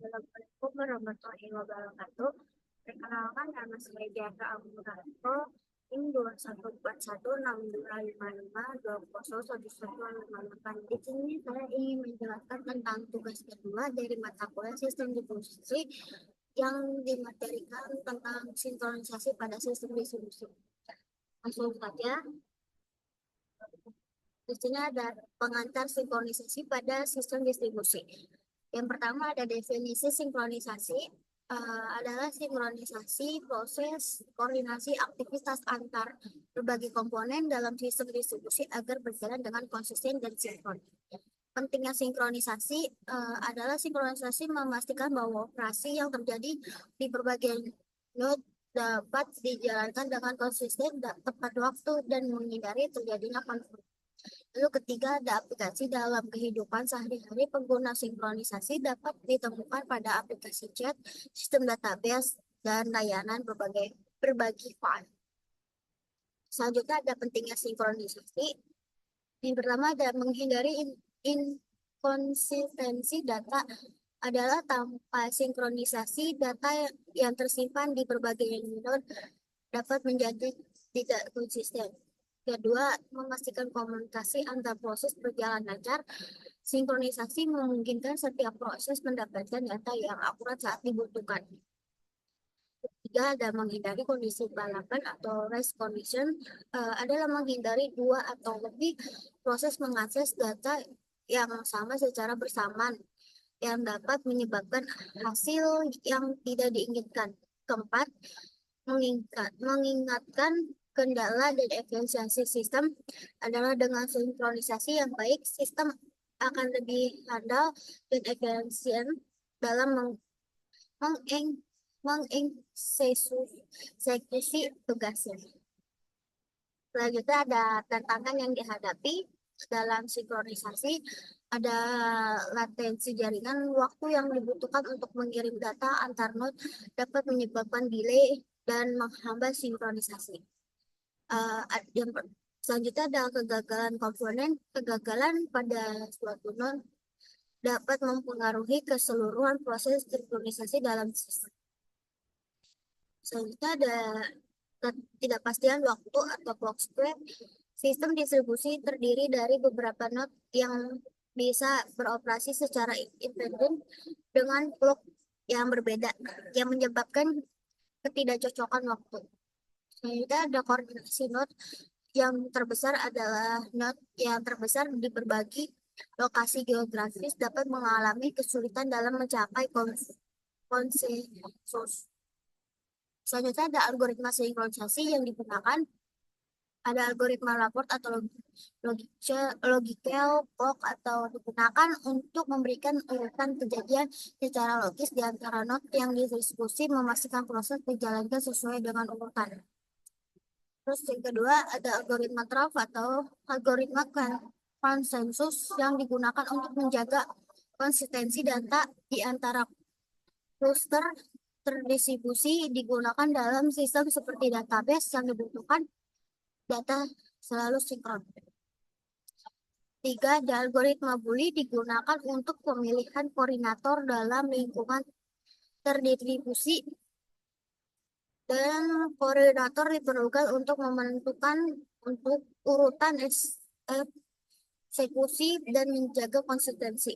Assalamualaikum warahmatullahi wabarakatuh. Perkenalkan nama saya Diandra Amurato. Ini 21416255201118. Di sini saya ingin menjelaskan tentang tugas kedua dari mata kuliah sistem distribusi yang dimaterikan tentang sinkronisasi pada sistem distribusi. Langsung saja, di sini ada pengantar sinkronisasi pada sistem distribusi. Yang pertama ada definisi sinkronisasi, adalah sinkronisasi proses koordinasi aktivitas antar berbagai komponen dalam sistem distribusi agar berjalan dengan konsisten dan sinkron. Pentingnya sinkronisasi adalah sinkronisasi memastikan bahwa operasi yang terjadi di berbagai node dapat dijalankan dengan konsisten, tepat waktu, dan menghindari terjadinya konflik. Lalu ketiga, ada aplikasi dalam kehidupan sehari-hari. Pengguna sinkronisasi dapat ditemukan pada aplikasi chat, sistem database, dan layanan berbagi file. Selanjutnya ada pentingnya sinkronisasi. Yang pertama ada menghindari inkonsistensi data, adalah tanpa sinkronisasi data yang tersimpan di berbagai node dapat menjadi tidak konsisten. Kedua, memastikan komunikasi antar proses berjalan lancar. Sinkronisasi memungkinkan setiap proses mendapatkan data yang akurat saat dibutuhkan. Ketiga, ada menghindari kondisi balapan atau race condition, adalah menghindari dua atau lebih proses mengakses data yang sama secara bersamaan yang dapat menyebabkan hasil yang tidak diinginkan. Keempat, mengingatkan kendala dan efisiensi sistem, adalah dengan sinkronisasi yang baik, sistem akan lebih handal dan efisien dalam mengeksekusi tugasnya. Selanjutnya ada tantangan yang dihadapi dalam sinkronisasi, ada latensi jaringan. Waktu yang dibutuhkan untuk mengirim data antar node dapat menyebabkan delay dan menghambat sinkronisasi. Yang selanjutnya ada kegagalan komponen. Kegagalan pada suatu node dapat mempengaruhi keseluruhan proses sinkronisasi dalam sistem. Selanjutnya ada ketidakpastian waktu atau clock square. Sistem distribusi terdiri dari beberapa node yang bisa beroperasi secara independen dengan clock yang berbeda, yang menyebabkan ketidakcocokan waktu. Selanjutnya ada koordinasi node. Yang terbesar adalah node yang terbesar di berbagi lokasi geografis dapat mengalami kesulitan dalam mencapai konsensus. Selanjutnya ada algoritma sinkronisasi yang digunakan. Ada algoritma raport atau logical clock atau digunakan untuk memberikan urutan kejadian secara logis di antara node yang didiskusi, memastikan proses berjalankan sesuai dengan urutan. Terus yang kedua ada algoritma trust atau algoritma konsensus yang digunakan untuk menjaga konsistensi data di antara cluster terdistribusi, digunakan dalam sistem seperti database yang dibutuhkan data selalu sinkron. Tiga, ada algoritma Bully digunakan untuk pemilihan koordinator dalam lingkungan terdistribusi, dan koordinator diperlukan untuk menentukan untuk urutan eksekusi dan menjaga konsistensi.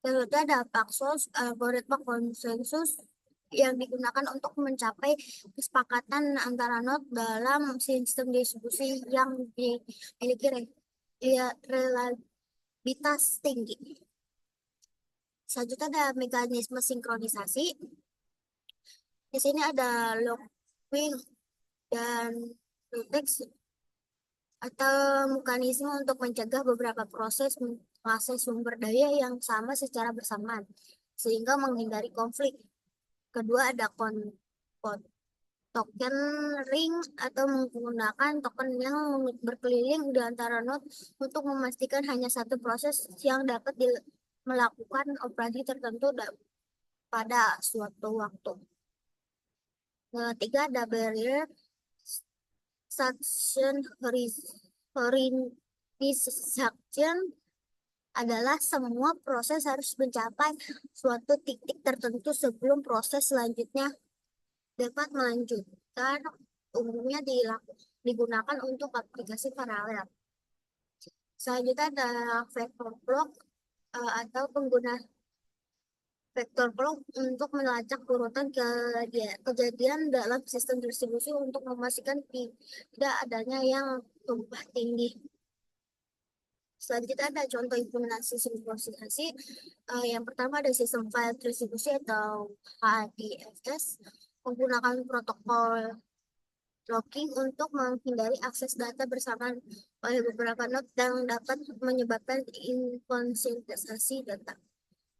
Selanjutnya ada Paxos, algoritma konsensus yang digunakan untuk mencapai kesepakatan antara node dalam sistem distribusi yang dimiliki relativitas tinggi. Selanjutnya ada mekanisme sinkronisasi. Di sini ada looping dan mutex atau mekanisme untuk mencegah beberapa proses mengakses sumber daya yang sama secara bersamaan sehingga menghindari konflik. Kedua ada token ring atau menggunakan token yang berkeliling di antara node untuk memastikan hanya satu proses yang dapat melakukan operasi tertentu pada suatu waktu. Ketiga ada barrier suction horizontal adalah semua proses harus mencapai suatu titik tertentu sebelum proses selanjutnya dapat melanjutkan. Umumnya digunakan untuk aplikasi paralel. Selanjutnya ada vector clock atau pengguna vektor clock untuk melacak urutan kejadian dalam sistem distribusi untuk memastikan tidak adanya yang tumpang tindih. Selanjutnya ada contoh implementasi sinkronisasi. Yang pertama ada sistem file distribusi atau HDFS menggunakan protokol locking untuk menghindari akses data bersamaan oleh beberapa node yang dapat menyebabkan inkonsistensi data.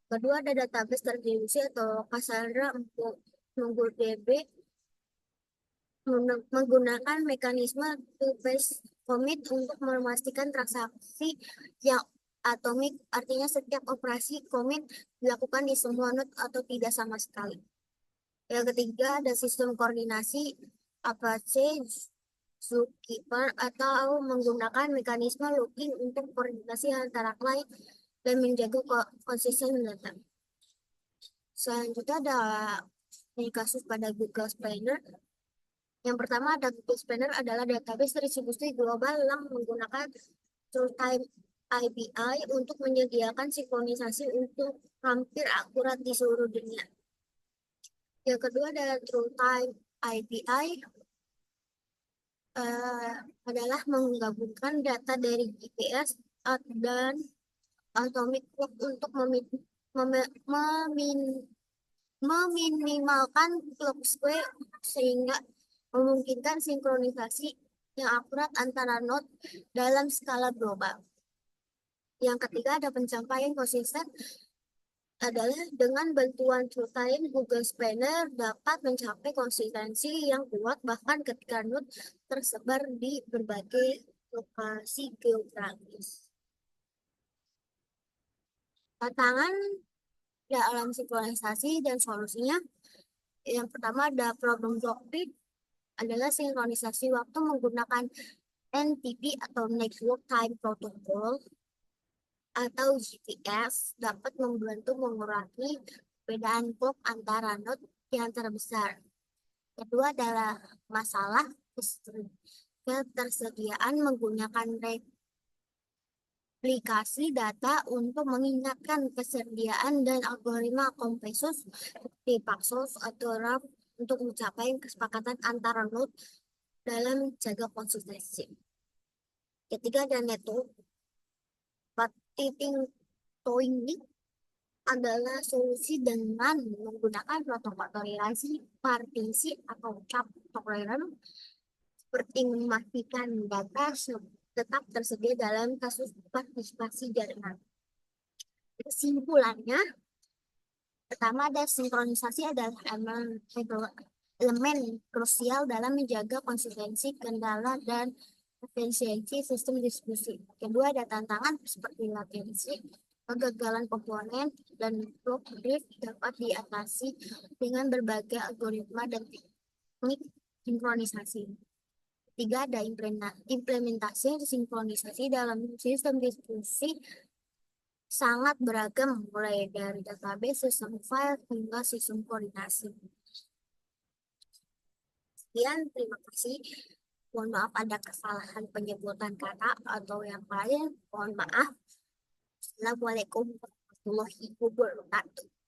Kedua ada database terdistribusi atau Cassandra untuk MongoDB menggunakan mekanisme two-phase commit untuk memastikan transaksi yang atomik, artinya setiap operasi commit dilakukan di semua node atau tidak sama sekali. Yang ketiga ada sistem koordinasi Apache Zookeeper atau menggunakan mekanisme logging untuk koordinasi antara klien dan menjaga konsisten data. Selanjutnya ada kasus pada Google Spanner. Yang pertama ada Google Spanner adalah database distribusi global yang menggunakan real-time API untuk menyediakan sinkronisasi untuk hampir akurat di seluruh dunia. Yang kedua ada real-time API adalah menggabungkan data dari GPS dan atomic clock untuk meminimalkan clock square sehingga memungkinkan sinkronisasi yang akurat antara node dalam skala global. Yang ketiga ada pencapaian konsisten adalah dengan bantuan real-time Google Spanner dapat mencapai konsistensi yang kuat bahkan ketika node tersebar di berbagai lokasi geografis. Tantangan dalam sinkronisasi dan solusinya, yang pertama ada problem doctrine adalah sinkronisasi waktu menggunakan NTP atau Network Time Protocol atau GPS dapat membantu mengurangi perbedaan clock antara node yang terbesar. Kedua adalah masalah ketersediaan menggunakan replikasi data untuk mengingatkan kesediaan dan algoritma Konsensus seperti Paxos atau RAP untuk mencapai kesepakatan antara node dalam menjaga konsistensi. Ketiga ada network partitioning adalah solusi dengan menggunakan protokol toleransi partisi atau cap tolerance seperti memastikan data tetap tersedia dalam kasus partisipasi jaringan. Kesimpulannya, pertama ada sinkronisasi adalah elemen krusial dalam menjaga konsistensi kendala dan efisiensi sistem distribusi. Kedua ada tantangan seperti latensi, kegagalan komponen, dan clock drift dapat diatasi dengan berbagai algoritma dan teknik sinkronisasi. Tiga ada implementasi sinkronisasi dalam sistem distribusi sangat beragam mulai dari database, sistem file, hingga sistem koordinasi. Sekian, terima kasih. Mohon maaf ada kesalahan penyebutan kata atau yang lain. Mohon maaf. Assalamualaikum warahmatullahi wabarakatuh.